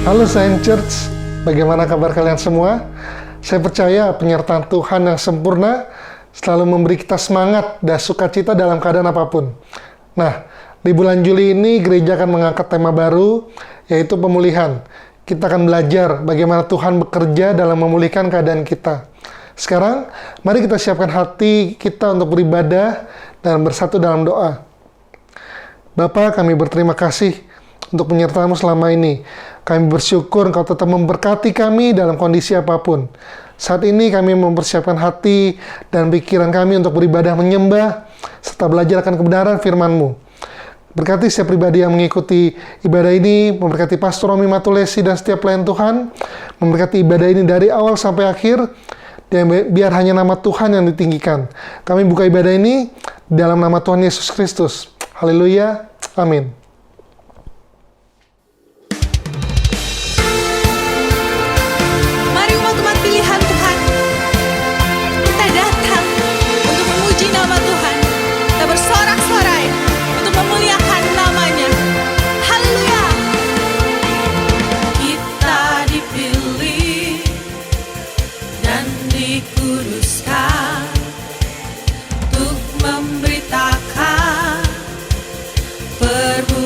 Halo Saint Church, bagaimana kabar kalian semua? Saya percaya penyertaan Tuhan yang sempurna selalu memberi kita semangat dan sukacita dalam keadaan apapun. Nah, di bulan Juli ini gereja akan mengangkat tema baru, yaitu pemulihan. Kita akan belajar bagaimana Tuhan bekerja dalam memulihkan keadaan kita. Sekarang, mari kita siapkan hati kita untuk beribadah dan bersatu dalam doa. Bapa, kami berterima kasih untuk penyertaan-Mu selama ini. Kami bersyukur Engkau tetap memberkati kami dalam kondisi apapun. Saat ini kami mempersiapkan hati dan pikiran kami untuk beribadah menyembah, serta belajar akan kebenaran firman-Mu. Berkati setiap pribadi yang mengikuti ibadah ini, memberkati Pastor Romi Matulesi dan setiap pelayan Tuhan, memberkati ibadah ini dari awal sampai akhir, dan biar hanya nama Tuhan yang ditinggikan. Kami buka ibadah ini dalam nama Tuhan Yesus Kristus. Haleluya. Amin. Mari umat-umat pilihan Tuhan, kita datang untuk memuji nama Tuhan. Kita bersorak-sorai untuk memuliakan namanya. Haleluya. Kita dipilih dan dikuduskan untuk memberitakan perbuatan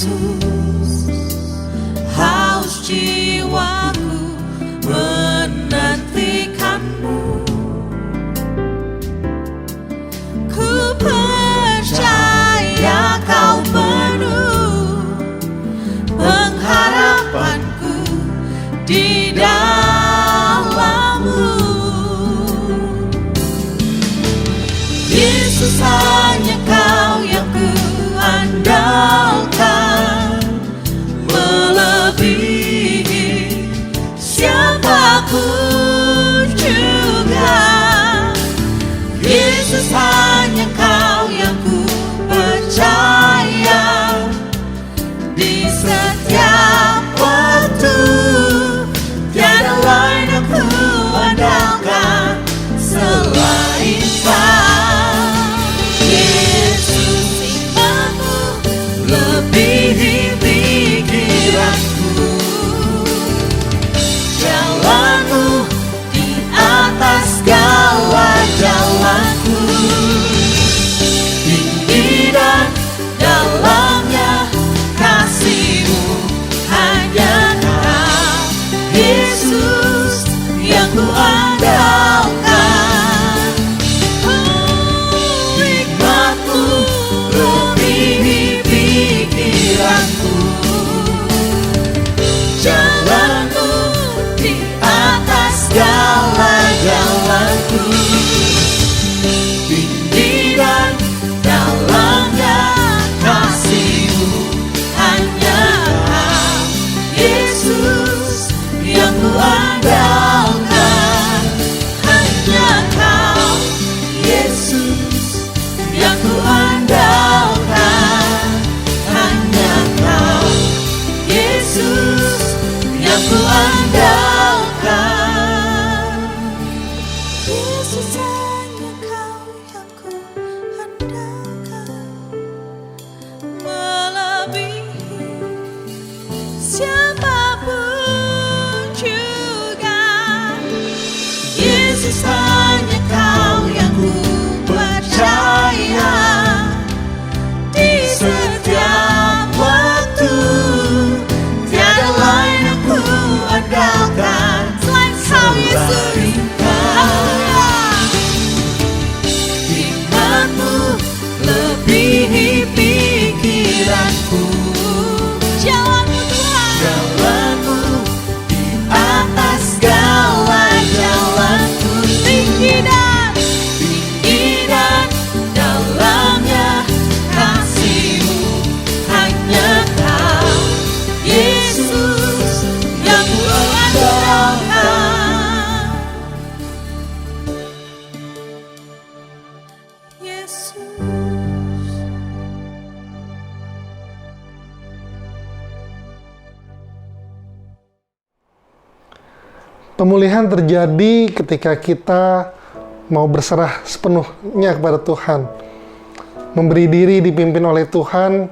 Yesus, haus jiwaku menantikanmu. Ku percaya kau penuh pengharapanku di dalammu. Yesus, hanya kau yang ku andalkan, melebihi siapapun juga. Yesus, hanya kau yang ku percaya di setiap waktu. Tiada lain yang ku andalkan selain kau. Yesus, imanmu lebihi pikiranku, jalanmu di atas segala jalanku. Tinggi dan dalamnya kasih-Mu, hanya Kau, Yesus, yang ku andalkan. Hikmat-Mu lebihi pikiranku, jalan-Mu di atas segala jalanku. Tinggi dan dalamnya kasih-Mu, hanya Kau, Yesus, yang ku andalkan. Hanya Kau, Yesus, yang ku andalkan. Hanya Kau, Yesus, yang ku andalkan. Yesus, hanya Kau yang ku andalkan, melebihi siapapun juga. Yesus, hanya Kau yang ku percaya di setiap waktu. Tiada lain yang ku andalkan selain Kau, Yesus. Haleluya. Hikmat-Mu lebihi pikiranku, jalan-Mu Tuhan, jalan-Mu di atas segala jalanku. Tinggi dan dalamnya kasih-Mu, hanya Kau, Yesus, yang ku andalkan. Yesus. Pemulihan terjadi ketika kita mau berserah sepenuhnya kepada Tuhan, memberi diri dipimpin oleh Tuhan,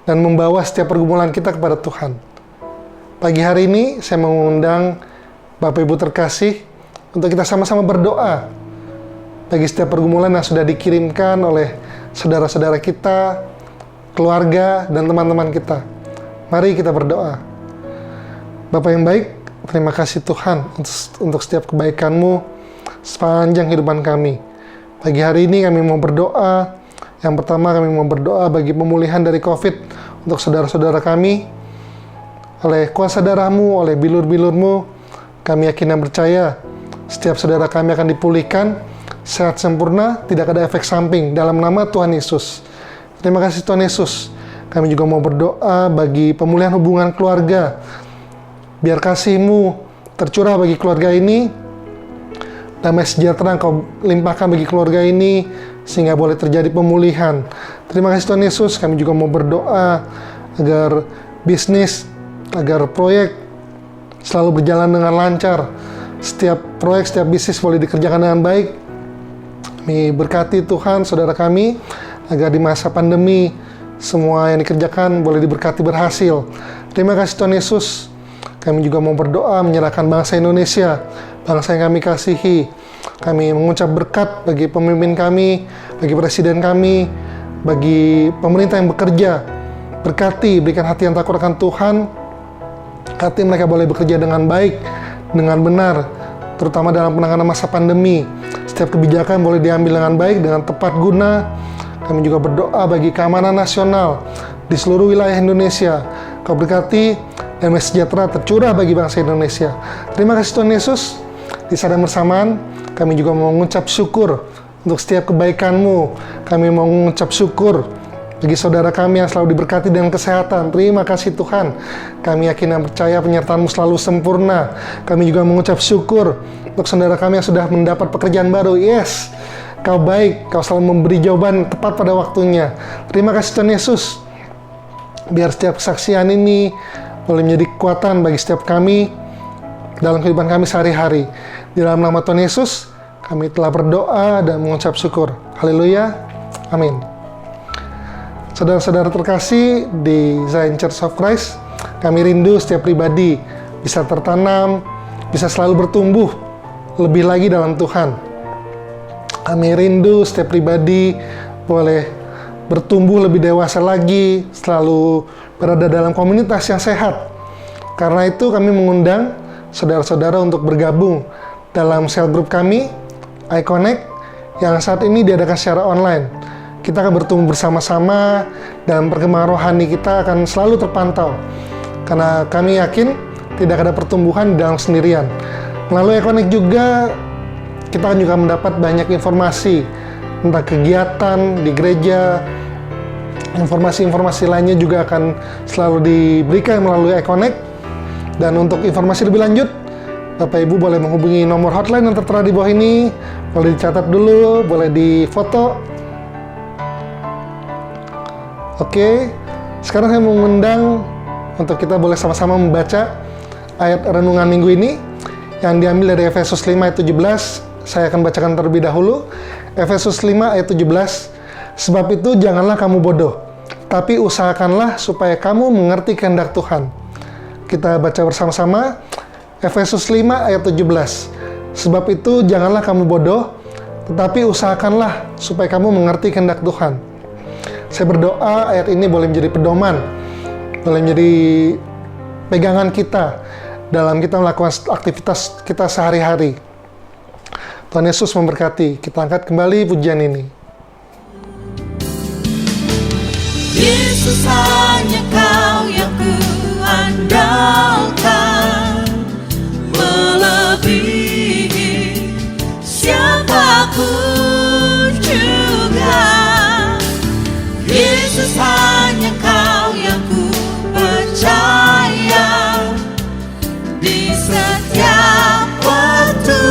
dan membawa setiap pergumulan kita kepada Tuhan. Pagi hari ini saya mengundang Bapak Ibu terkasih untuk kita sama-sama berdoa bagi setiap pergumulan yang sudah dikirimkan oleh saudara-saudara kita, keluarga, dan teman-teman kita. Mari kita berdoa. Bapak yang baik, terima kasih Tuhan untuk setiap kebaikan-Mu sepanjang kehidupan kami. Pagi hari ini kami mau berdoa. Yang pertama, kami mau berdoa bagi pemulihan dari COVID untuk saudara-saudara kami. Oleh kuasa darah-Mu, oleh bilur-bilur-Mu, kami yakin dan percaya setiap saudara kami akan dipulihkan sehat sempurna, tidak ada efek samping, dalam nama Tuhan Yesus. Terima kasih Tuhan Yesus. Kami juga mau berdoa bagi pemulihan hubungan keluarga. Biar kasih-Mu tercurah bagi keluarga ini, damai sejahtera Engkau limpahkan bagi keluarga ini, sehingga boleh terjadi pemulihan. Terima kasih Tuhan Yesus. Kami juga mau berdoa agar bisnis, agar proyek selalu berjalan dengan lancar. Setiap proyek, setiap bisnis boleh dikerjakan dengan baik. Kami berkati Tuhan saudara kami, agar di masa pandemi semua yang dikerjakan boleh diberkati berhasil. Terima kasih Tuhan Yesus. Kami juga mau berdoa menyerahkan bangsa Indonesia, bangsa yang kami kasihi. Kami mengucap berkat bagi pemimpin kami, bagi presiden kami, bagi pemerintah yang bekerja Berkati, berikan hati yang takut akan Tuhan. Hati mereka boleh bekerja dengan baik, dengan benar, terutama dalam penanganan masa pandemi. Setiap kebijakan boleh diambil dengan baik, dengan tepat guna. Kami juga berdoa bagi keamanan nasional di seluruh wilayah Indonesia. Kau berkati, damai sejahtera tercurah bagi bangsa Indonesia. Terima kasih Tuhan Yesus. Di saat yang bersamaan, kami juga mau mengucap syukur untuk setiap kebaikan-Mu. Kami mau mengucap syukur bagi saudara kami yang selalu diberkati dengan kesehatan. Terima kasih Tuhan. Kami yakin dan percaya penyertaan-Mu selalu sempurna. Kami juga mengucap syukur untuk saudara kami yang sudah mendapat pekerjaan baru. Yes, Kau baik, Kau selalu memberi jawaban tepat pada waktunya. Terima kasih Tuhan Yesus. Biar setiap kesaksian ini boleh menjadi kekuatan bagi setiap kami dalam kehidupan kami sehari-hari. Di dalam nama Tuhan Yesus, kami telah berdoa dan mengucap syukur. Haleluya. Amin. Saudara-saudara terkasih di Zion Church of Christ, kami rindu setiap pribadi bisa tertanam, bisa selalu bertumbuh lebih lagi dalam Tuhan. Kami rindu setiap pribadi boleh bertumbuh lebih dewasa lagi, selalu berada dalam komunitas yang sehat. Karena itu kami mengundang saudara-saudara untuk bergabung dalam sel grup kami, iConnect, yang saat ini diadakan secara online. Kita akan bertumbuh bersama-sama dan perkembangan rohani kita akan selalu terpantau. Karena kami yakin tidak ada pertumbuhan di dalam sendirian. Melalui iConnect juga, kita akan juga mendapat banyak informasi tentang kegiatan di gereja. Informasi-informasi lainnya juga akan selalu diberikan melalui iConnect. Dan untuk informasi lebih lanjut, Bapak Ibu boleh menghubungi nomor hotline yang tertera di bawah ini. Boleh dicatat dulu, boleh difoto. Oke, sekarang saya mengundang untuk kita boleh sama-sama membaca ayat renungan minggu ini yang diambil dari Efesus 5 ayat 17. Saya akan bacakan terlebih dahulu. Efesus 5 ayat 17. Sebab itu janganlah kamu bodoh, tapi usahakanlah supaya kamu mengerti kehendak Tuhan. Kita baca bersama-sama. Efesus 5 ayat 17. Sebab itu janganlah kamu bodoh, tetapi usahakanlah supaya kamu mengerti kehendak Tuhan. Saya berdoa ayat ini boleh menjadi pedoman, boleh menjadi pegangan kita dalam kita melakukan aktivitas kita sehari-hari. Tuhan Yesus memberkati. Kita angkat kembali pujian ini. Yesus hanya Kau yang kuandalkan, melebihi siapapun juga. Yesus hanya Kau yang ku percaya, di setiap waktu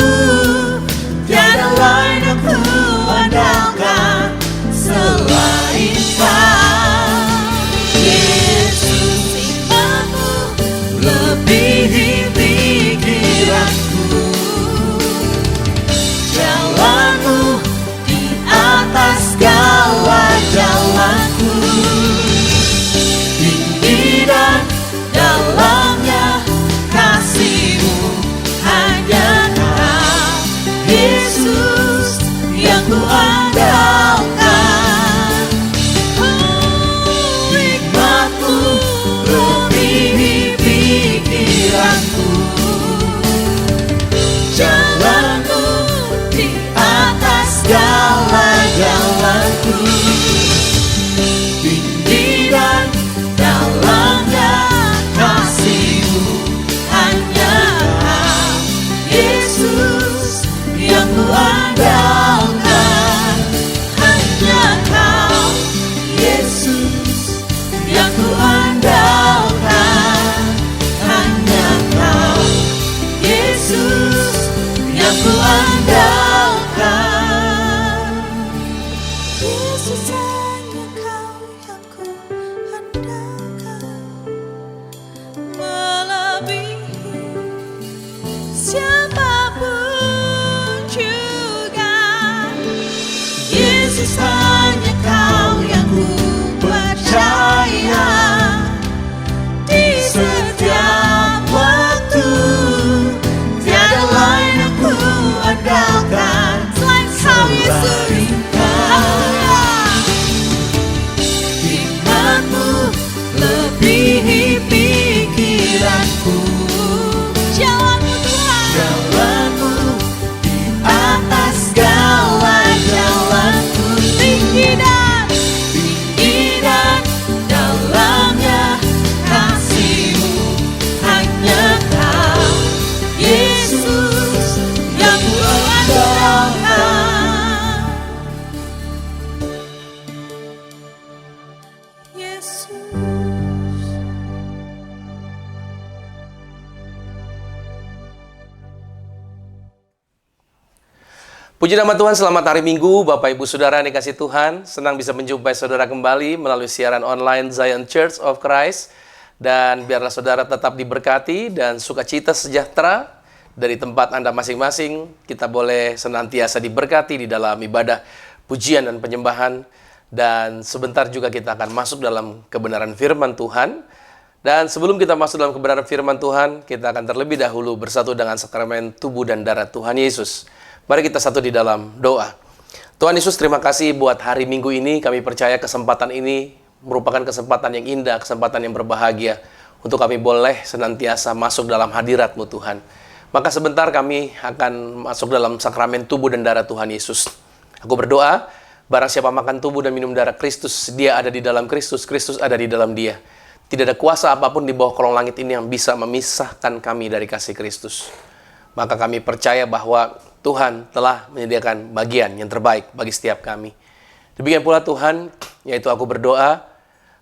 tiada lain yang ku andalkan selain Kau. Yesus, imanmu melebihi pikiranku, jalanmu di atas segala jalanku. Tinggi dan dalamnya kasih-Mu, hanya Kau, Yesus, yang ku andalkan. Hikmat-Mu melebihi pikiranku, jalan-Mu di atas segala jalanku. Tinggi dan dalamnya kasih-Mu, hanya Kau, Yesus, yang ku andalkan. Hanya Kau, Yesus, yang ku andalkan. Hanya Kau, Yesus, yang ku andalkan. Yesus, hanya Kau yang ku andalkan, melebihi siapapun juga. Yesus, hanya Kau yang ku percaya, di setiap waktu tiada lain yang ku andalkan selain Kau, Yesus. Hikmat-Mu Puji nama Tuhan, selamat hari Minggu, Bapak Ibu Saudara yang dikasih Tuhan. Senang bisa menjumpai saudara kembali melalui siaran online Zion Church of Christ. Dan biarlah saudara tetap diberkati dan sukacita sejahtera dari tempat Anda masing-masing. Kita boleh senantiasa diberkati di dalam ibadah, pujian dan penyembahan. Dan sebentar juga kita akan masuk dalam kebenaran firman Tuhan. Dan sebelum kita masuk dalam kebenaran firman Tuhan, kita akan terlebih dahulu bersatu dengan sakramen tubuh dan darah Tuhan Yesus. Mari kita satu di dalam doa. Tuhan Yesus, terima kasih buat hari Minggu ini. Kami percaya kesempatan ini merupakan kesempatan yang indah, kesempatan yang berbahagia untuk kami boleh senantiasa masuk dalam hadirat-Mu Tuhan. Maka sebentar kami akan masuk dalam sakramen tubuh dan darah Tuhan Yesus. Aku berdoa, barang siapa makan tubuh dan minum darah Kristus, dia ada di dalam Kristus, Kristus ada di dalam dia. Tidak ada kuasa apapun di bawah kolong langit ini yang bisa memisahkan kami dari kasih Kristus. Maka kami percaya bahwa Tuhan telah menyediakan bagian yang terbaik bagi setiap kami. Demikian pula Tuhan, yaitu aku berdoa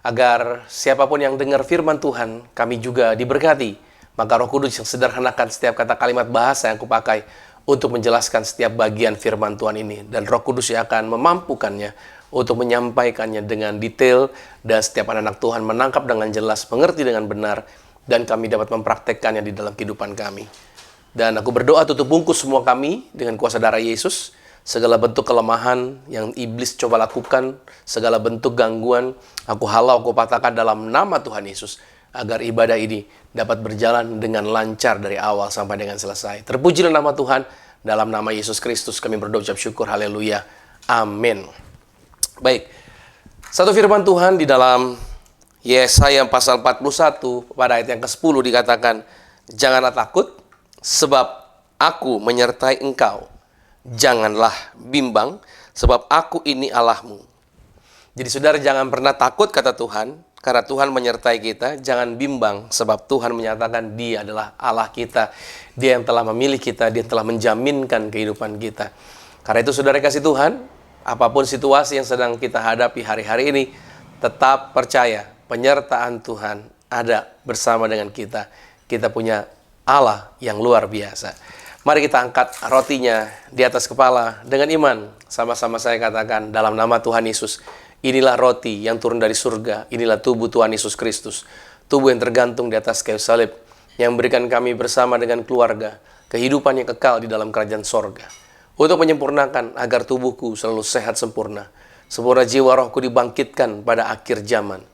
agar siapapun yang dengar firman Tuhan, kami juga diberkati. Maka Roh Kudus yang sederhanakan setiap kata kalimat bahasa yang kupakai untuk menjelaskan setiap bagian firman Tuhan ini. Dan Roh Kudus yang akan memampukannya untuk menyampaikannya dengan detail, dan setiap anak-anak Tuhan menangkap dengan jelas, mengerti dengan benar, dan kami dapat mempraktekkannya di dalam kehidupan kami. Dan aku berdoa tutup bungkus semua kami dengan kuasa darah Yesus. Segala bentuk kelemahan yang iblis coba lakukan, segala bentuk gangguan, aku halau, aku patahkan dalam nama Tuhan Yesus. Agar ibadah ini dapat berjalan dengan lancar dari awal sampai dengan selesai. Terpujilah nama Tuhan, dalam nama Yesus Kristus kami berdoa ucap syukur, haleluya, amin. Baik, satu firman Tuhan di dalam Yesaya pasal 41 pada ayat yang ke-10 dikatakan, janganlah takut, sebab aku menyertai engkau. Janganlah bimbang, sebab aku ini Allahmu. Jadi saudara jangan pernah takut, kata Tuhan, karena Tuhan menyertai kita. Jangan bimbang, sebab Tuhan menyatakan Dia adalah Allah kita. Dia yang telah memilih kita, Dia yang telah menjaminkan kehidupan kita. Karena itu saudara kasih Tuhan, apapun situasi yang sedang kita hadapi hari-hari ini, tetap percaya penyertaan Tuhan ada bersama dengan kita. Kita punya Allah yang luar biasa. Mari kita angkat rotinya di atas kepala dengan iman. Sama-sama saya katakan dalam nama Tuhan Yesus, inilah roti yang turun dari surga. Inilah tubuh Tuhan Yesus Kristus. Tubuh yang tergantung di atas kayu salib, yang memberikan kami bersama dengan keluarga kehidupan yang kekal di dalam kerajaan sorga. Untuk menyempurnakan agar tubuhku selalu sehat sempurna. Sempurna jiwa rohku dibangkitkan pada akhir zaman.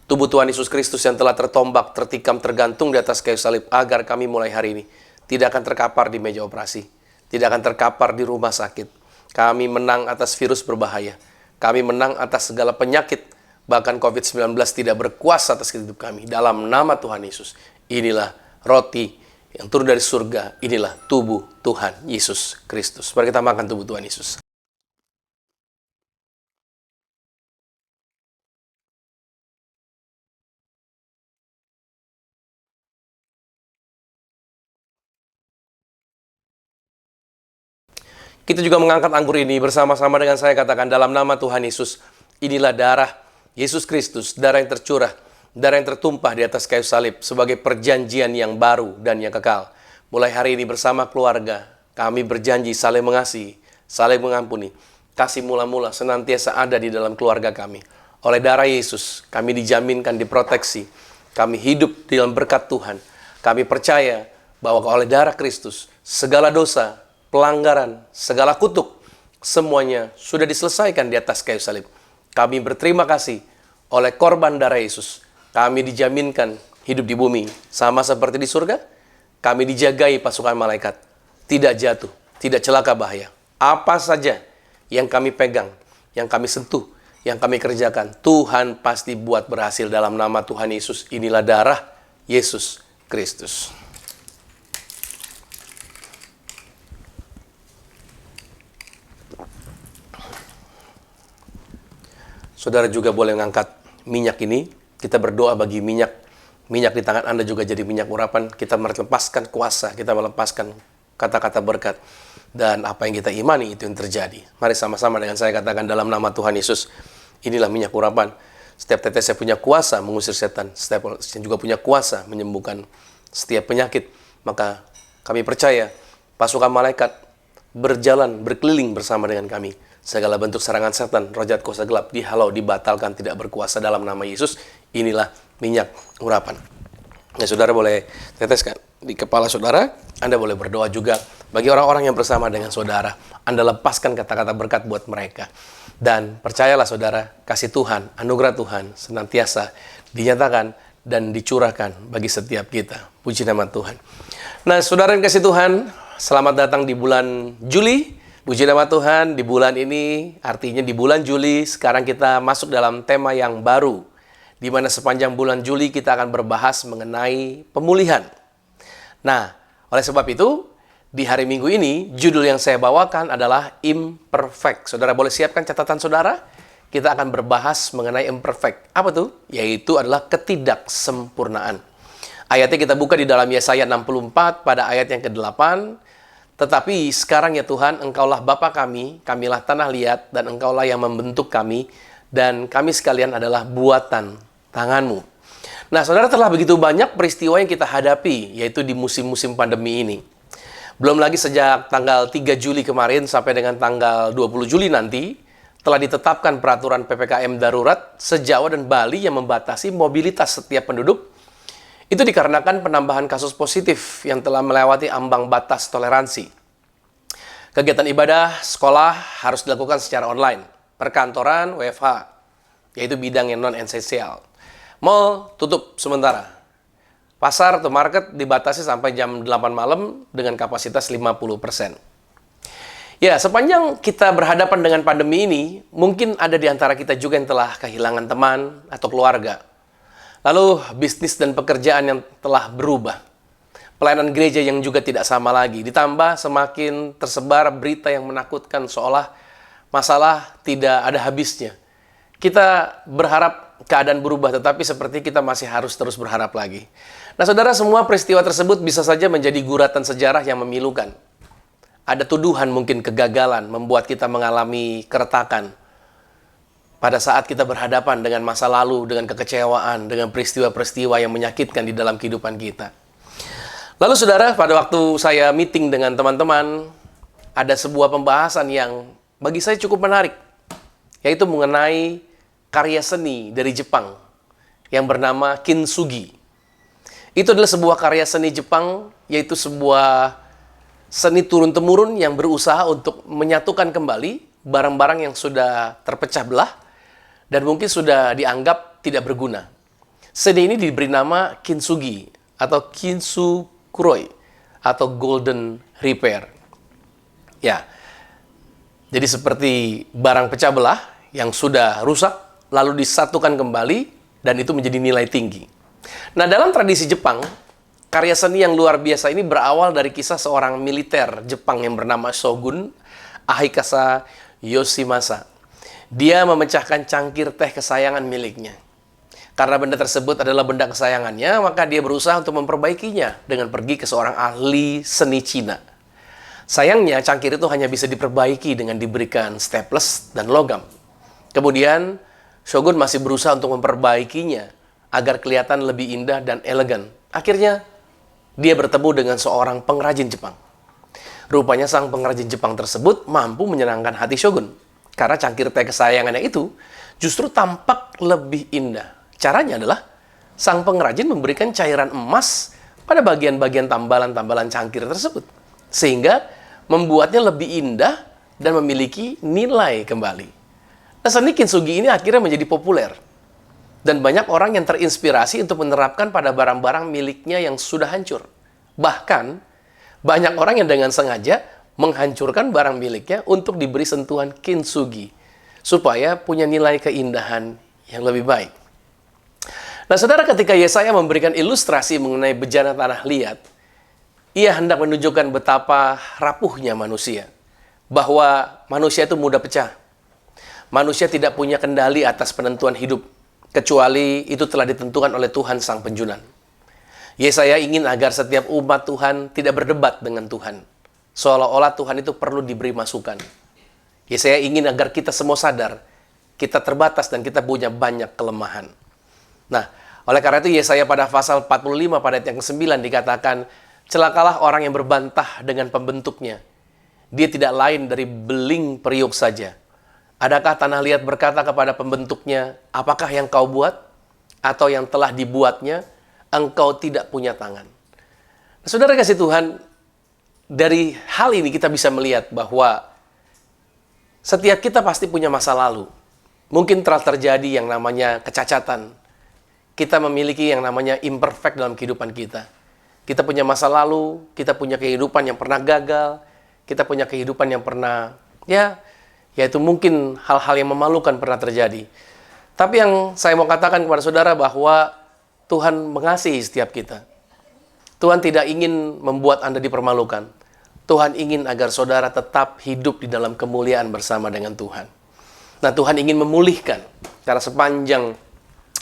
Tubuh Tuhan Yesus Kristus yang telah tertombak, tertikam, tergantung di atas kayu salib, agar kami mulai hari ini tidak akan terkapar di meja operasi, tidak akan terkapar di rumah sakit. Kami menang atas virus berbahaya. Kami menang atas segala penyakit, bahkan COVID-19 tidak berkuasa atas hidup kami. Dalam nama Tuhan Yesus, inilah roti yang turun dari surga, inilah tubuh Tuhan Yesus Kristus. Mari kita makan tubuh Tuhan Yesus. Kita juga mengangkat anggur ini bersama-sama dengan saya katakan dalam nama Tuhan Yesus. Inilah darah Yesus Kristus, darah yang tercurah, darah yang tertumpah di atas kayu salib sebagai perjanjian yang baru dan yang kekal. Mulai hari ini bersama keluarga, kami berjanji saling mengasihi, saling mengampuni. Kasih mula-mula senantiasa ada di dalam keluarga kami. Oleh darah Yesus, kami dijaminkan diproteksi. Kami hidup di dalam berkat Tuhan. Kami percaya bahwa oleh darah Kristus, segala dosa, pelanggaran, segala kutuk, semuanya sudah diselesaikan di atas kayu salib. Kami berterima kasih oleh korban darah Yesus. Kami dijaminkan hidup di bumi sama seperti di surga. Kami dijagai pasukan malaikat, tidak jatuh, tidak celaka bahaya. Apa saja yang kami pegang, yang kami sentuh, yang kami kerjakan, Tuhan pasti buat berhasil dalam nama Tuhan Yesus. Inilah darah Yesus Kristus. Saudara juga boleh mengangkat minyak ini. Kita berdoa bagi minyak. Minyak di tangan Anda juga jadi minyak urapan. Kita melepaskan kuasa, kita melepaskan kata-kata berkat. Dan apa yang kita imani itu yang terjadi. Mari sama-sama dengan saya katakan dalam nama Tuhan Yesus. Inilah minyak urapan. Setiap tetesnya punya kuasa mengusir setan. Setiap juga punya kuasa menyembuhkan setiap penyakit. Maka kami percaya pasukan malaikat berjalan, berkeliling bersama dengan kami. Segala bentuk serangan setan, roh jahat kuasa gelap, dihalau, dibatalkan, tidak berkuasa dalam nama Yesus. Inilah minyak urapan. Nah, saudara boleh teteskan di kepala saudara. Anda boleh berdoa juga bagi orang-orang yang bersama dengan saudara. Anda lepaskan kata-kata berkat buat mereka. Dan percayalah saudara, kasih Tuhan, anugerah Tuhan senantiasa dinyatakan dan dicurahkan bagi setiap kita. Puji nama Tuhan. Nah, saudara yang kasih Tuhan, selamat datang di bulan Juli. Puji nama Tuhan, di bulan ini, artinya di bulan Juli, sekarang kita masuk dalam tema yang baru, di mana sepanjang bulan Juli kita akan berbahas mengenai pemulihan. Nah, oleh sebab itu, di hari Minggu ini, judul yang saya bawakan adalah imperfect. Saudara boleh siapkan catatan saudara? Kita akan berbahas mengenai imperfect. Apa tuh? Yaitu adalah ketidaksempurnaan. Ayatnya kita buka di dalam Yesaya 64 pada ayat yang ke-8. Tetapi sekarang ya Tuhan, Engkaulah Bapa kami, kamilah tanah liat, dan Engkaulah yang membentuk kami, dan kami sekalian adalah buatan tangan-Mu. Nah, saudara, telah begitu banyak peristiwa yang kita hadapi, yaitu di musim-musim pandemi ini. Belum lagi sejak tanggal 3 Juli kemarin sampai dengan tanggal 20 Juli nanti, telah ditetapkan peraturan PPKM darurat se-Jawa dan Bali yang membatasi mobilitas setiap penduduk. Itu dikarenakan penambahan kasus positif yang telah melewati ambang batas toleransi. Kegiatan ibadah, sekolah harus dilakukan secara online. Perkantoran, WFH, yaitu bidang yang non-esensial. Mall tutup sementara. Pasar atau market dibatasi sampai jam 8 malam dengan kapasitas 50%. Ya, sepanjang kita berhadapan dengan pandemi ini, mungkin ada di antara kita juga yang telah kehilangan teman atau keluarga. Lalu bisnis dan pekerjaan yang telah berubah. Pelayanan gereja yang juga tidak sama lagi. Ditambah semakin tersebar berita yang menakutkan seolah masalah tidak ada habisnya. Kita berharap keadaan berubah, tetapi seperti kita masih harus terus berharap lagi. Nah, saudara, semua peristiwa tersebut bisa saja menjadi guratan sejarah yang memilukan. Ada tuduhan mungkin kegagalan membuat kita mengalami keretakan. Pada saat kita berhadapan dengan masa lalu, dengan kekecewaan, dengan peristiwa-peristiwa yang menyakitkan di dalam kehidupan kita. Lalu saudara, pada waktu saya meeting dengan teman-teman, ada sebuah pembahasan yang bagi saya cukup menarik, yaitu mengenai karya seni dari Jepang yang bernama kintsugi. Itu adalah sebuah karya seni Jepang, yaitu sebuah seni turun-temurun yang berusaha untuk menyatukan kembali barang-barang yang sudah terpecah belah dan mungkin sudah dianggap tidak berguna. Seni ini diberi nama kintsugi atau kintsukuroi atau golden repair. Ya, jadi seperti barang pecah belah yang sudah rusak lalu disatukan kembali dan itu menjadi nilai tinggi. Nah, dalam tradisi Jepang, karya seni yang luar biasa ini berawal dari kisah seorang militer Jepang yang bernama Shogun Ahikasa Yoshimasa. Dia memecahkan cangkir teh kesayangan miliknya. Karena benda tersebut adalah benda kesayangannya, maka dia berusaha untuk memperbaikinya dengan pergi ke seorang ahli seni Cina. Sayangnya, cangkir itu hanya bisa diperbaiki dengan diberikan staples dan logam. Kemudian, Shogun masih berusaha untuk memperbaikinya agar kelihatan lebih indah dan elegan. Akhirnya, dia bertemu dengan seorang pengrajin Jepang. Rupanya sang pengrajin Jepang tersebut mampu menyenangkan hati Shogun. Karena cangkir teh kesayangannya itu justru tampak lebih indah. Caranya adalah sang pengrajin memberikan cairan emas pada bagian-bagian tambalan-tambalan cangkir tersebut. Sehingga membuatnya lebih indah dan memiliki nilai kembali. Nah, seni kintsugi ini akhirnya menjadi populer. Dan banyak orang yang terinspirasi untuk menerapkan pada barang-barang miliknya yang sudah hancur. Bahkan, banyak orang yang dengan sengaja menghancurkan barang miliknya untuk diberi sentuhan kintsugi, supaya punya nilai keindahan yang lebih baik. Nah, saudara, ketika Yesaya memberikan ilustrasi mengenai bejana tanah liat, ia hendak menunjukkan betapa rapuhnya manusia, bahwa manusia itu mudah pecah. Manusia tidak punya kendali atas penentuan hidup, kecuali itu telah ditentukan oleh Tuhan Sang Penjunan. Yesaya ingin agar setiap umat Tuhan tidak berdebat dengan Tuhan, seolah-olah Tuhan itu perlu diberi masukan. Yesaya ingin agar kita semua sadar, kita terbatas dan kita punya banyak kelemahan. Nah, oleh karena itu Yesaya pada pasal 45 pada ayat yang ke-9 dikatakan, celakalah orang yang berbantah dengan pembentuknya. Dia tidak lain dari beling periuk saja. Adakah tanah liat berkata kepada pembentuknya, apakah yang kau buat? Atau yang telah dibuatnya, engkau tidak punya tangan. Nah, saudara kasih Tuhan, dari hal ini kita bisa melihat bahwa setiap kita pasti punya masa lalu. Mungkin telah terjadi yang namanya kecacatan. Kita memiliki yang namanya imperfect dalam kehidupan kita. Kita punya masa lalu, kita punya kehidupan yang pernah gagal, kita punya kehidupan yang pernah, yaitu mungkin hal-hal yang memalukan pernah terjadi. Tapi yang saya mau katakan kepada saudara bahwa Tuhan mengasihi setiap kita. Tuhan tidak ingin membuat Anda dipermalukan. Tuhan ingin agar saudara tetap hidup di dalam kemuliaan bersama dengan Tuhan. Nah, Tuhan ingin memulihkan. Karena sepanjang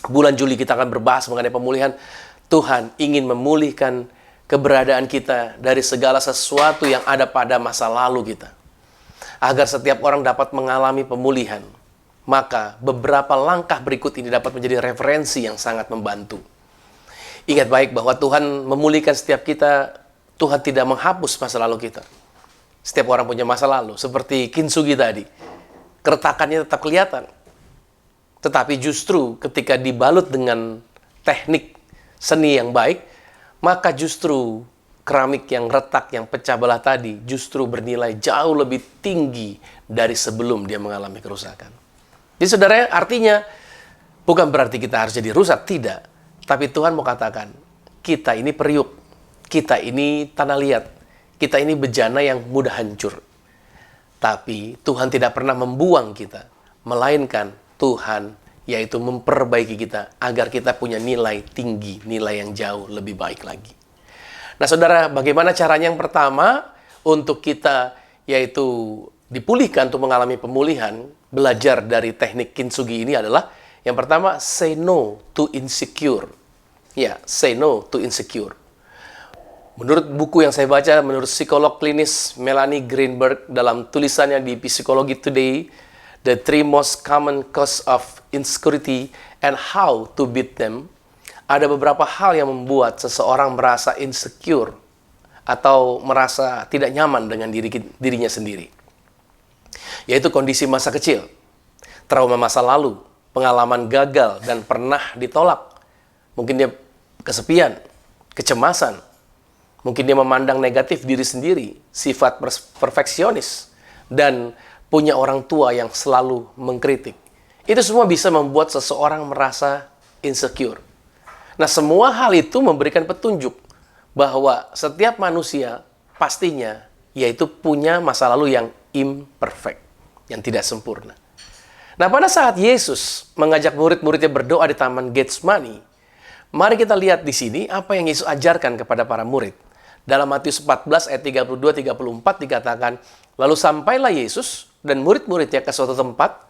bulan Juli kita akan berbahas mengenai pemulihan. Tuhan ingin memulihkan keberadaan kita dari segala sesuatu yang ada pada masa lalu kita. Agar setiap orang dapat mengalami pemulihan, maka beberapa langkah berikut ini dapat menjadi referensi yang sangat membantu. Ingat baik bahwa Tuhan memulihkan setiap kita. Tuhan tidak menghapus masa lalu kita. Setiap orang punya masa lalu, seperti kintsugi tadi. Keretakannya tetap kelihatan. Tetapi justru ketika dibalut dengan teknik seni yang baik, maka justru keramik yang retak, yang pecah belah tadi justru bernilai jauh lebih tinggi dari sebelum dia mengalami kerusakan. Jadi saudara, artinya bukan berarti kita harus jadi rusak, tidak. Tapi Tuhan mau katakan, kita ini periuk, kita ini tanah liat, kita ini bejana yang mudah hancur. Tapi Tuhan tidak pernah membuang kita, melainkan Tuhan yaitu memperbaiki kita agar kita punya nilai tinggi, nilai yang jauh lebih baik lagi. Nah saudara, bagaimana caranya? Yang pertama, untuk kita yaitu dipulihkan, untuk mengalami pemulihan, belajar dari teknik kintsugi ini adalah, yang pertama, say no to insecure. Ya, say no to insecure. Menurut buku yang saya baca, menurut psikolog klinis Melanie Greenberg, dalam tulisannya di Psychology Today, The 3 Most Common Cause of Insecurity and How to Beat Them, ada beberapa hal yang membuat seseorang merasa insecure atau merasa tidak nyaman dengan dirinya sendiri. Yaitu kondisi masa kecil, trauma masa lalu, pengalaman gagal dan pernah ditolak. Mungkin dia kesepian, kecemasan. Mungkin dia memandang negatif diri sendiri, sifat perfeksionis, dan punya orang tua yang selalu mengkritik. Itu semua bisa membuat seseorang merasa insecure. Nah, semua hal itu memberikan petunjuk bahwa setiap manusia pastinya yaitu punya masa lalu yang imperfect, yang tidak sempurna. Nah, pada saat Yesus mengajak murid-muridnya berdoa di Taman Getsemani, mari kita lihat di sini apa yang Yesus ajarkan kepada para murid. Dalam Matius 14 ayat 32-34 dikatakan, lalu sampailah Yesus dan murid-muridnya ke suatu tempat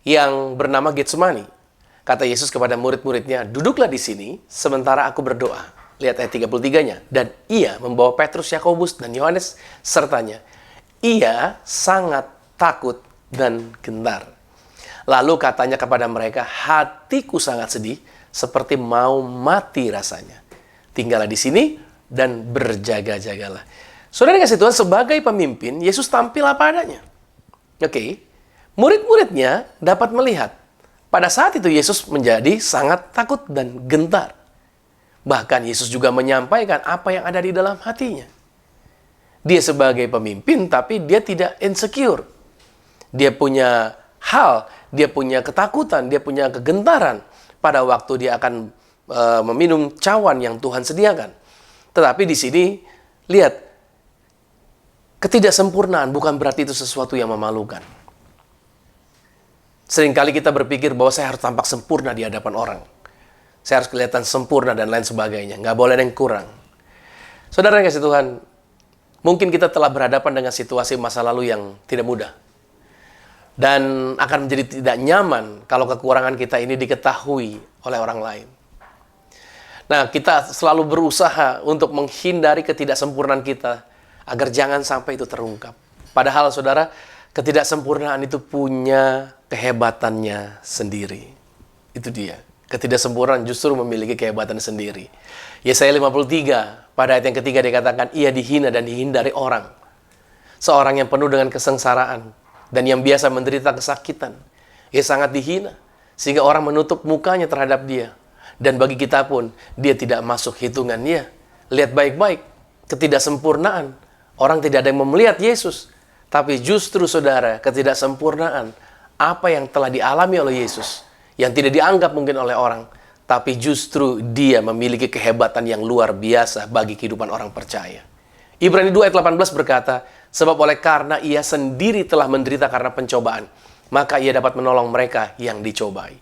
yang bernama Getsemani. Kata Yesus kepada murid-muridnya, duduklah di sini sementara aku berdoa. Lihat ayat 33-nya. Dan ia membawa Petrus, Yakobus, dan Yohanes sertanya. Ia sangat takut dan gentar. Lalu katanya kepada mereka, hatiku sangat sedih, seperti mau mati rasanya. Tinggallah di sini dan berjaga-jagalah. Saudara kasih Tuhan, sebagai pemimpin, Yesus tampil apa adanya. Oke. Murid-muridnya dapat melihat. Pada saat itu Yesus menjadi sangat takut dan gentar. Bahkan Yesus juga menyampaikan apa yang ada di dalam hatinya. Dia sebagai pemimpin, tapi dia tidak insecure. Dia punya hal, dia punya ketakutan, dia punya kegentaran pada waktu dia akan meminum cawan yang Tuhan sediakan. Tetapi di sini, lihat, ketidaksempurnaan bukan berarti itu sesuatu yang memalukan. Seringkali kita berpikir bahwa saya harus tampak sempurna di hadapan orang. Saya harus kelihatan sempurna dan lain sebagainya. Nggak boleh ada yang kurang. Saudara yang kasih Tuhan, mungkin kita telah berhadapan dengan situasi masa lalu yang tidak mudah. Dan akan menjadi tidak nyaman kalau kekurangan kita ini diketahui oleh orang lain. Nah, kita selalu berusaha untuk menghindari ketidaksempurnaan kita agar jangan sampai itu terungkap. Padahal saudara, ketidaksempurnaan itu punya kehebatannya sendiri. Itu dia. Ketidaksempurnaan justru memiliki kehebatan sendiri. Yesaya 53 pada ayat yang ketiga dikatakan, ia dihina dan dihindari orang. Seorang yang penuh dengan kesengsaraan dan yang biasa menderita kesakitan. Ia sangat dihina, sehingga orang menutup mukanya terhadap dia. Dan bagi kita pun, dia tidak masuk hitungannya. Lihat baik-baik, ketidaksempurnaan. Orang tidak ada yang melihat Yesus. Tapi justru saudara, ketidaksempurnaan apa yang telah dialami oleh Yesus, yang tidak dianggap mungkin oleh orang, tapi justru dia memiliki kehebatan yang luar biasa bagi kehidupan orang percaya. Ibrani 2 ayat 18 berkata, sebab oleh karena ia sendiri telah menderita karena pencobaan, maka ia dapat menolong mereka yang dicobai.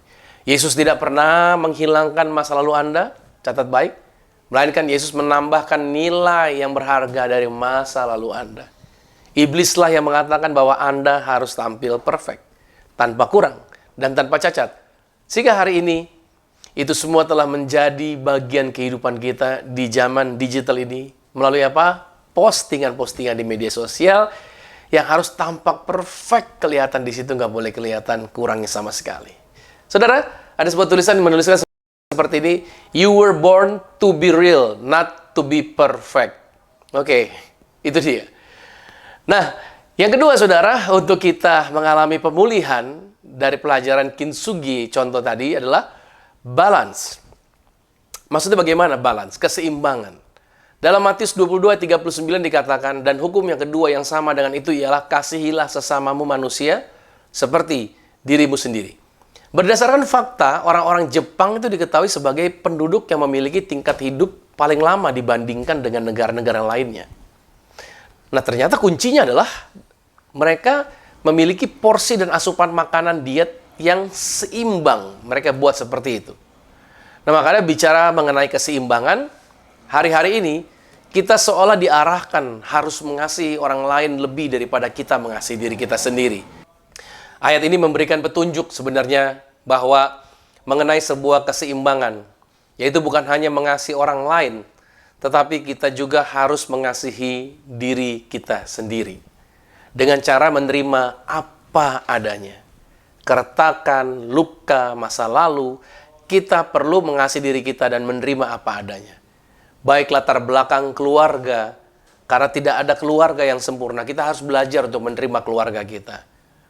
Yesus tidak pernah menghilangkan masa lalu Anda, catat baik, melainkan Yesus menambahkan nilai yang berharga dari masa lalu Anda. Iblislah yang mengatakan bahwa Anda harus tampil perfect, tanpa kurang dan tanpa cacat. Sehingga hari ini, itu semua telah menjadi bagian kehidupan kita di zaman digital ini. Melalui apa? Postingan-postingan di media sosial yang harus tampak perfect kelihatan di situ, nggak boleh kelihatan kurangnya sama sekali. Saudara, ada sebuah tulisan yang menuliskan seperti ini, you were born to be real, not to be perfect. Oke, itu dia. Nah, yang kedua saudara, untuk kita mengalami pemulihan dari pelajaran Kintsugi contoh tadi adalah balance. Maksudnya bagaimana balance? Keseimbangan. Dalam Matius 22:39 dikatakan, dan hukum yang kedua yang sama dengan itu ialah kasihilah sesamamu manusia seperti dirimu sendiri. Berdasarkan fakta, orang-orang Jepang itu diketahui sebagai penduduk yang memiliki tingkat hidup paling lama dibandingkan dengan negara-negara lainnya. Nah, ternyata kuncinya adalah mereka memiliki porsi dan asupan makanan diet yang seimbang. Mereka buat seperti itu. Nah, makanya bicara mengenai keseimbangan, hari-hari ini kita seolah diarahkan harus mengasihi orang lain lebih daripada kita mengasihi diri kita sendiri. Ayat ini memberikan petunjuk sebenarnya bahwa mengenai sebuah keseimbangan, yaitu bukan hanya mengasihi orang lain, tetapi kita juga harus mengasihi diri kita sendiri. Dengan cara menerima apa adanya. Keretakan, luka, masa lalu, kita perlu mengasihi diri kita dan menerima apa adanya. Baik latar belakang keluarga, karena tidak ada keluarga yang sempurna, kita harus belajar untuk menerima keluarga kita.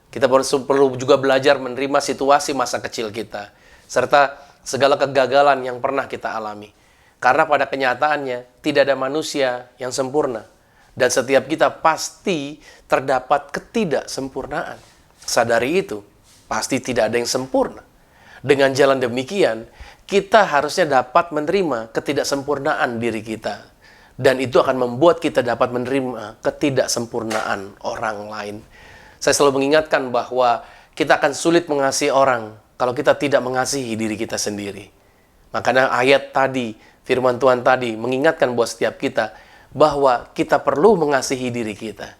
Kita perlu juga belajar menerima situasi masa kecil kita, serta segala kegagalan yang pernah kita alami. Karena pada kenyataannya, tidak ada manusia yang sempurna. Dan setiap kita pasti terdapat ketidaksempurnaan. Sadari itu, pasti tidak ada yang sempurna. Dengan jalan demikian, kita harusnya dapat menerima ketidaksempurnaan diri kita. Dan itu akan membuat kita dapat menerima ketidaksempurnaan orang lain. Saya selalu mengingatkan bahwa kita akan sulit mengasihi orang kalau kita tidak mengasihi diri kita sendiri. Makanya ayat tadi, firman Tuhan tadi mengingatkan buat setiap kita bahwa kita perlu mengasihi diri kita.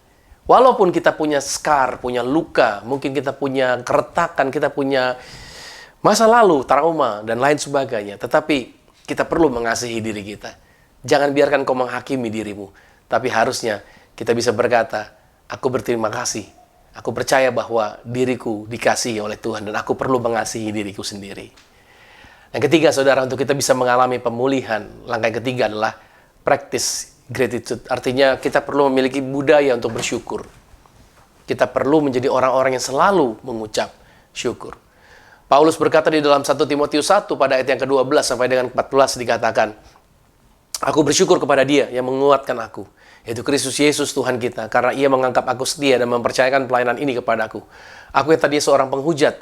Walaupun kita punya scar, punya luka, mungkin kita punya keretakan, kita punya masa lalu, trauma, dan lain sebagainya. Tetapi kita perlu mengasihi diri kita. Jangan biarkan kau menghakimi dirimu. Tapi harusnya kita bisa berkata, aku berterima kasih. Aku percaya bahwa diriku dikasihi oleh Tuhan dan aku perlu mengasihi diriku sendiri. Yang ketiga, saudara, untuk kita bisa mengalami pemulihan, langkah yang ketiga adalah practice gratitude. Artinya kita perlu memiliki budaya untuk bersyukur. Kita perlu menjadi orang-orang yang selalu mengucap syukur. Paulus berkata di dalam 1 Timotius 1 pada ayat yang ke-12 sampai dengan 14 dikatakan, aku bersyukur kepada Dia yang menguatkan aku, yaitu Kristus Yesus Tuhan kita, karena Ia menganggap aku setia dan mempercayakan pelayanan ini kepadaku. Aku yang tadinya seorang penghujat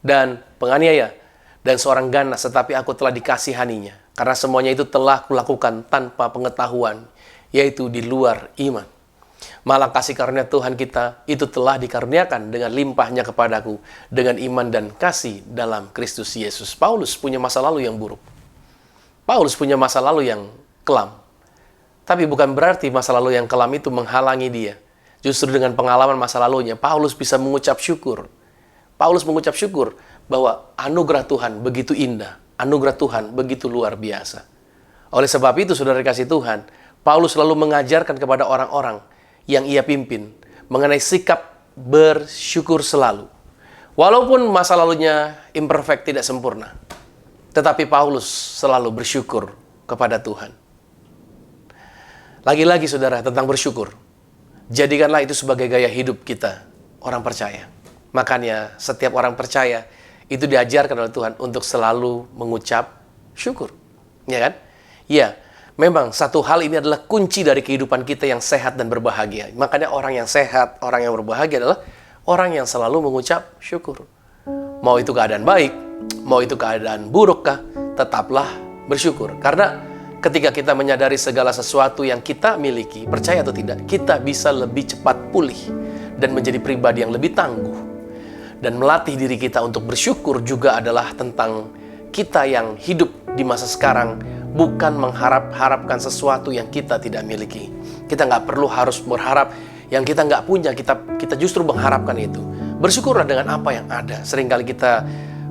dan penganiaya dan seorang ganas, tetapi aku telah dikasihaninya, karena semuanya itu telah kulakukan tanpa pengetahuan, yaitu di luar iman. Malah kasih karunia Tuhan kita itu telah dikaruniakan dengan limpahnya kepadaku dengan iman dan kasih dalam Kristus Yesus. Paulus punya masa lalu yang buruk. Paulus punya masa lalu yang kelam. Tapi bukan berarti masa lalu yang kelam itu menghalangi dia. Justru dengan pengalaman masa lalunya, Paulus bisa mengucap syukur. Paulus mengucap syukur bahwa anugerah Tuhan begitu indah. Anugerah Tuhan begitu luar biasa. Oleh sebab itu, saudara kasih Tuhan, Paulus selalu mengajarkan kepada orang-orang yang ia pimpin mengenai sikap bersyukur selalu. Walaupun masa lalunya imperfect, tidak sempurna. Tetapi Paulus selalu bersyukur kepada Tuhan. Lagi-lagi saudara, tentang bersyukur. Jadikanlah itu sebagai gaya hidup kita, orang percaya. Makanya setiap orang percaya itu diajarkan oleh Tuhan untuk selalu mengucap syukur. Ya kan? Ya, memang satu hal ini adalah kunci dari kehidupan kita yang sehat dan berbahagia. Makanya orang yang sehat, orang yang berbahagia adalah orang yang selalu mengucap syukur. Mau itu keadaan baik, mau itu keadaan buruk kah, tetaplah bersyukur. Karena ketika kita menyadari segala sesuatu yang kita miliki, percaya atau tidak, kita bisa lebih cepat pulih dan menjadi pribadi yang lebih tangguh. Dan melatih diri kita untuk bersyukur juga adalah tentang kita yang hidup di masa sekarang bukan mengharapkan sesuatu yang kita tidak miliki. Kita nggak perlu harus berharap yang kita nggak punya, kita justru mengharapkan itu. Bersyukurlah dengan apa yang ada. Seringkali kita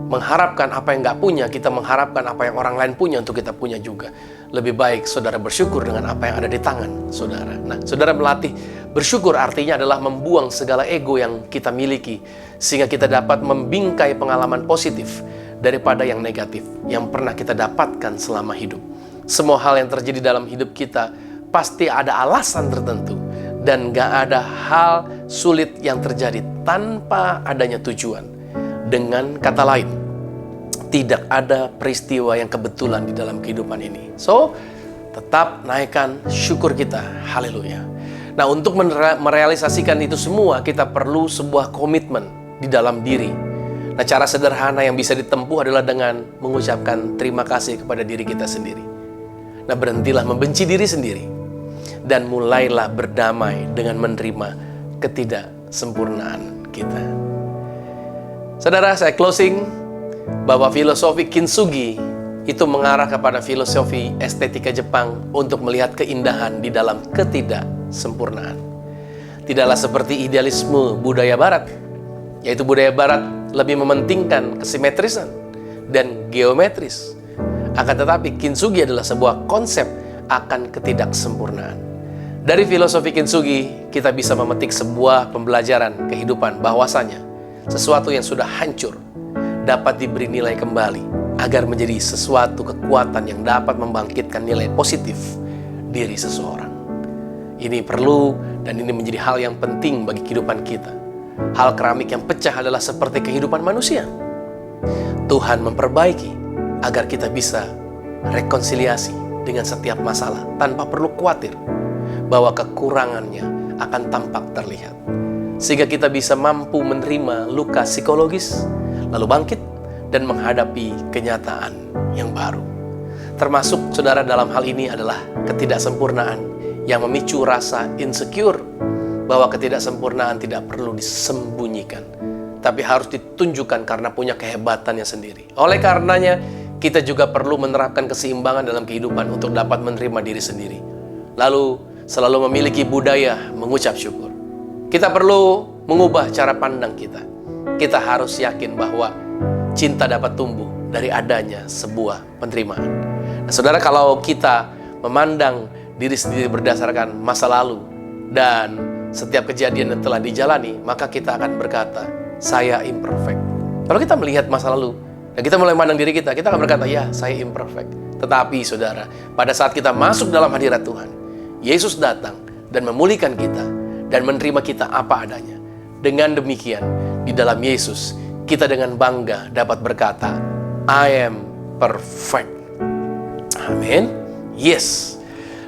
mengharapkan apa yang nggak punya, kita mengharapkan apa yang orang lain punya untuk kita punya juga. Lebih baik saudara bersyukur dengan apa yang ada di tangan saudara. Nah, saudara melatih bersyukur artinya adalah membuang segala ego yang kita miliki, sehingga kita dapat membingkai pengalaman positif daripada yang negatif yang pernah kita dapatkan selama hidup. Semua hal yang terjadi dalam hidup kita pasti ada alasan tertentu, dan gak ada hal sulit yang terjadi tanpa adanya tujuan. Dengan kata lain, tidak ada peristiwa yang kebetulan di dalam kehidupan ini. So, tetap naikkan syukur kita. Haleluya. Nah, untuk merealisasikan itu semua, kita perlu sebuah komitmen di dalam diri. Nah, cara sederhana yang bisa ditempuh adalah dengan mengucapkan terima kasih kepada diri kita sendiri. Nah, berhentilah membenci diri sendiri dan mulailah berdamai dengan menerima ketidaksempurnaan kita. Saudara, saya closing bahwa filosofi Kintsugi itu mengarah kepada filosofi estetika Jepang untuk melihat keindahan di dalam ketidaksempurnaan. Tidaklah seperti idealisme budaya barat, yaitu budaya barat lebih mementingkan kesimetrisan dan geometris. Akan tetapi Kintsugi adalah sebuah konsep akan ketidaksempurnaan. Dari filosofi Kintsugi, kita bisa memetik sebuah pembelajaran kehidupan bahwasanya sesuatu yang sudah hancur dapat diberi nilai kembali agar menjadi sesuatu kekuatan yang dapat membangkitkan nilai positif diri seseorang. Ini perlu dan ini menjadi hal yang penting bagi kehidupan kita. Hal keramik yang pecah adalah seperti kehidupan manusia. Tuhan memperbaiki agar kita bisa rekonsiliasi dengan setiap masalah tanpa perlu khawatir bahwa kekurangannya akan tampak terlihat. Sehingga kita bisa mampu menerima luka psikologis, lalu bangkit dan menghadapi kenyataan yang baru. Termasuk saudara dalam hal ini adalah ketidaksempurnaan yang memicu rasa insecure, bahwa ketidaksempurnaan tidak perlu disembunyikan, tapi harus ditunjukkan karena punya kehebatannya sendiri. Oleh karenanya, kita juga perlu menerapkan keseimbangan dalam kehidupan untuk dapat menerima diri sendiri. Lalu, selalu memiliki budaya mengucap syukur. Kita perlu mengubah cara pandang kita. Kita harus yakin bahwa cinta dapat tumbuh dari adanya sebuah penerimaan. Nah, saudara, kalau kita memandang diri sendiri berdasarkan masa lalu dan setiap kejadian yang telah dijalani, maka kita akan berkata, saya imperfect. Kalau kita melihat masa lalu dan kita mulai memandang diri kita akan berkata, ya, saya imperfect. Tetapi saudara, pada saat kita masuk dalam hadirat Tuhan, Yesus datang dan memulihkan kita dan menerima kita apa adanya. Dengan demikian, di dalam Yesus, kita dengan bangga dapat berkata, I am perfect. Amin. Yes.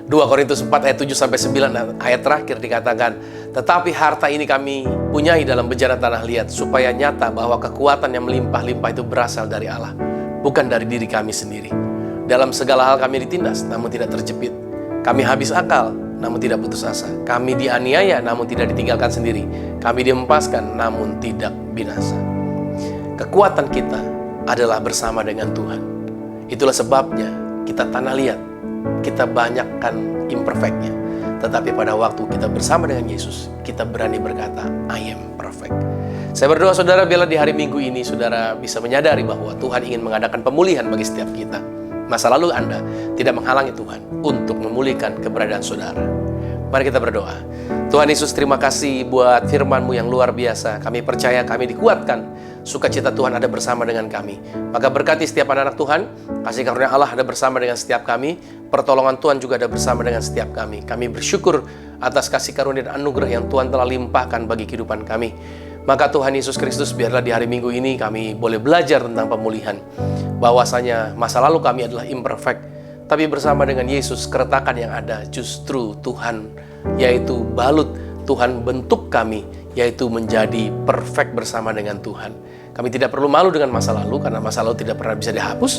2 Korintus 4 ayat 7-9 ayat terakhir dikatakan, tetapi harta ini kami punyai dalam bejana tanah liat, supaya nyata bahwa kekuatan yang melimpah-limpah itu berasal dari Allah, bukan dari diri kami sendiri. Dalam segala hal kami ditindas, namun tidak terjepit. Kami habis akal, namun tidak putus asa. Kami dianiaya, namun tidak ditinggalkan sendiri. Kami dihempaskan, namun tidak binasa. Kekuatan kita adalah bersama dengan Tuhan. Itulah sebabnya kita tanah liat, kita banyakkan imperfectnya. Tetapi pada waktu kita bersama dengan Yesus, kita berani berkata, I am perfect. Saya berdoa saudara, biarlah di hari Minggu ini saudara bisa menyadari bahwa Tuhan ingin mengadakan pemulihan bagi setiap kita. Masa lalu Anda tidak menghalangi Tuhan untuk memulihkan keberadaan saudara. Mari kita berdoa. Tuhan Yesus, terima kasih buat firman-Mu yang luar biasa. Kami percaya, kami dikuatkan. Sukacita Tuhan ada bersama dengan kami. Maka berkati setiap anak-anak Tuhan. Kasih karunia Allah ada bersama dengan setiap kami. Pertolongan Tuhan juga ada bersama dengan setiap kami. Kami bersyukur atas kasih karunia dan anugerah yang Tuhan telah limpahkan bagi kehidupan kami. Maka Tuhan Yesus Kristus, biarlah di hari Minggu ini kami boleh belajar tentang pemulihan. Bahwasanya masa lalu kami adalah imperfect, tapi bersama dengan Yesus, keretakan yang ada justru Tuhan, yaitu balut, Tuhan bentuk kami, yaitu menjadi perfect bersama dengan Tuhan. Kami tidak perlu malu dengan masa lalu, karena masa lalu tidak pernah bisa dihapus,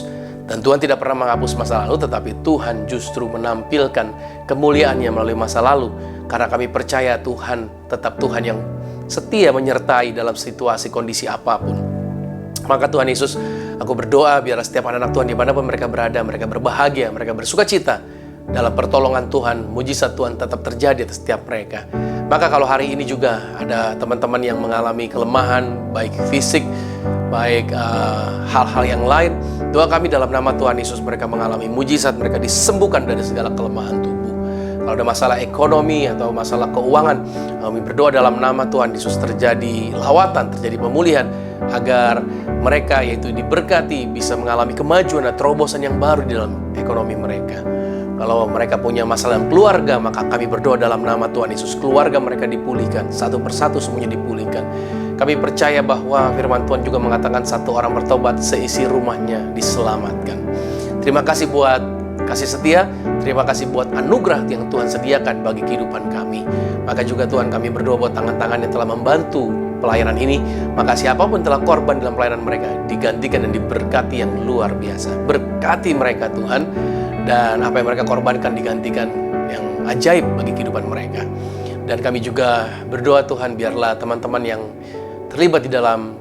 dan Tuhan tidak pernah menghapus masa lalu, tetapi Tuhan justru menampilkan kemuliaannya melalui masa lalu, karena kami percaya Tuhan tetap Tuhan yang setia menyertai dalam situasi kondisi apapun. Maka Tuhan Yesus, aku berdoa biarlah setiap anak-anak Tuhan dimanapun mereka berada, mereka berbahagia, mereka bersuka cita dalam pertolongan Tuhan, mujizat Tuhan tetap terjadi atas setiap mereka. Maka kalau hari ini juga ada teman-teman yang mengalami kelemahan, baik fisik, baik hal-hal yang lain, doa kami dalam nama Tuhan Yesus, mereka mengalami mujizat, mereka disembuhkan dari segala kelemahan tubuh. Kalau ada masalah ekonomi atau masalah keuangan, kami berdoa dalam nama Tuhan Yesus terjadi lawatan, terjadi pemulihan, agar mereka yaitu diberkati, bisa mengalami kemajuan dan terobosan yang baru di dalam ekonomi mereka. Kalau mereka punya masalah dalam keluarga, maka kami berdoa dalam nama Tuhan Yesus, keluarga mereka dipulihkan, satu persatu semuanya dipulihkan. Kami percaya bahwa firman Tuhan juga mengatakan satu orang bertobat, seisi rumahnya diselamatkan. Terima kasih buat kasih setia, terima kasih buat anugerah yang Tuhan sediakan bagi kehidupan kami. Maka juga Tuhan, kami berdoa buat tangan-tangan yang telah membantu pelayanan ini. Maka siapapun telah korban dalam pelayanan mereka, digantikan dan diberkati yang luar biasa. Berkati mereka Tuhan, dan apa yang mereka korbankan digantikan yang ajaib bagi kehidupan mereka. Dan kami juga berdoa Tuhan, biarlah teman-teman yang terlibat di dalam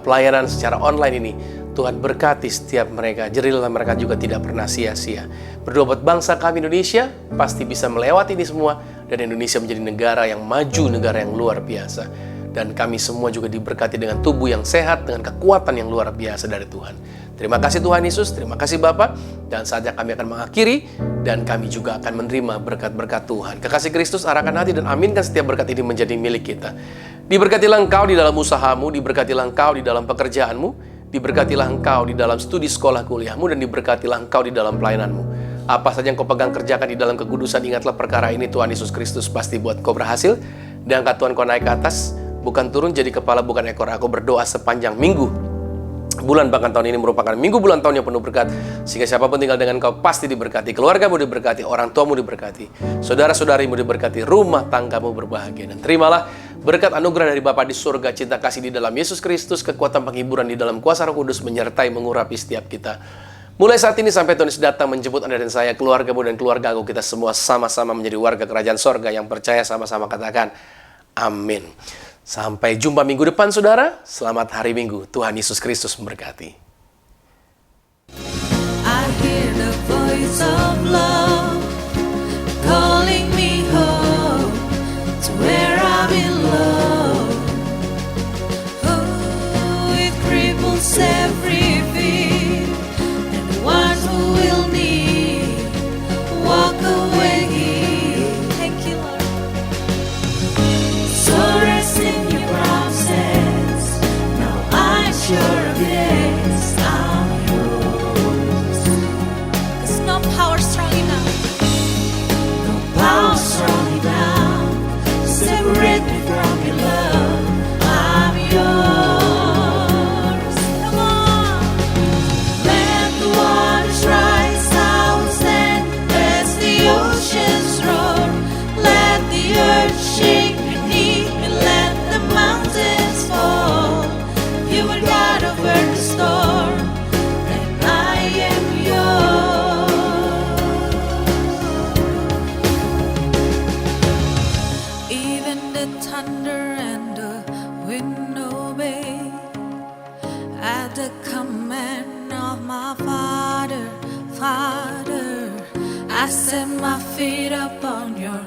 pelayanan secara online ini, Tuhan berkati setiap mereka, jerilah mereka juga tidak pernah sia-sia. Berdoa buat bangsa kami Indonesia, pasti bisa melewati ini semua, dan Indonesia menjadi negara yang maju, negara yang luar biasa. Dan kami semua juga diberkati dengan tubuh yang sehat, dengan kekuatan yang luar biasa dari Tuhan. Terima kasih Tuhan Yesus, terima kasih Bapa, dan saatnya kami akan mengakhiri, dan kami juga akan menerima berkat-berkat Tuhan. Kekasih Kristus, arahkan hati dan aminkan setiap berkat ini menjadi milik kita. Diberkatilah engkau di dalam usahamu, diberkatilah engkau di dalam pekerjaanmu, diberkatilah engkau di dalam studi sekolah kuliahmu, dan diberkatilah engkau di dalam pelayananmu. Apa saja yang kau pegang kerjakan di dalam kekudusan, ingatlah perkara ini, Tuhan Yesus Kristus pasti buat kau berhasil. Dan angkat Tuhan kau naik ke atas, bukan turun jadi kepala, bukan ekor. Aku berdoa sepanjang minggu, bulan, bahkan tahun ini merupakan minggu bulan tahun yang penuh berkat, sehingga siapapun tinggal dengan kau pasti diberkati, keluargamu diberkati, orang tuamu diberkati, saudara-saudarimu diberkati, rumah tanggamu berbahagia. Dan terimalah berkat anugerah dari Bapa di surga, cinta kasih di dalam Yesus Kristus, kekuatan penghiburan di dalam kuasa Roh Kudus menyertai mengurapi setiap kita. Mulai saat ini sampai Tuhan Yesus datang menjemput Anda dan saya, keluargamu dan keluarga aku, kita semua sama-sama menjadi warga kerajaan sorga. Yang percaya sama-sama katakan amin. Sampai jumpa minggu depan saudara. Selamat hari Minggu. Tuhan Yesus Kristus memberkati. I hear the voice of love calling me home to where I belong. Oh, it cripples every fear, and the ones who will need walk away. Thank you, Lord. So rest in your promises. Now I'm sure of this. I'm yours. There's no power strong enough. No power strong enough to separate me from your love. I'm yours. Come on. Let the waters rise, I will stand as the oceans roar. Let the earth shake beneath me, let the mountains fall. You are God over the storm, and I am yours. Even the thunder and the wind obey at the command of my Father. Father, I set my feet upon your